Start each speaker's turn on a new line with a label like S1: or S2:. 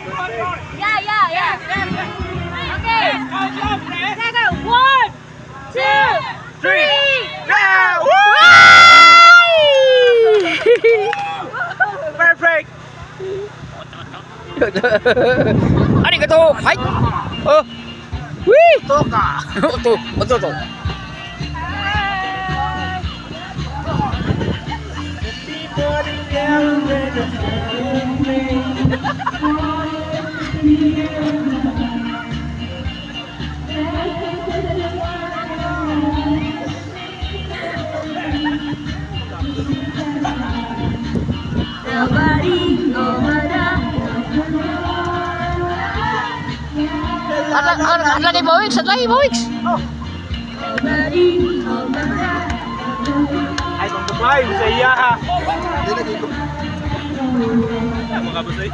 S1: Yeah. Okay. Go. 1, 2, 3.
S2: Yeah! Perfect!
S3: Ano ka to? Ay! Oh! Wee!
S2: Toka!
S3: Ito. Adla ni Bawiks,
S2: Ay, pang babae, sa iya ha! Mga basay.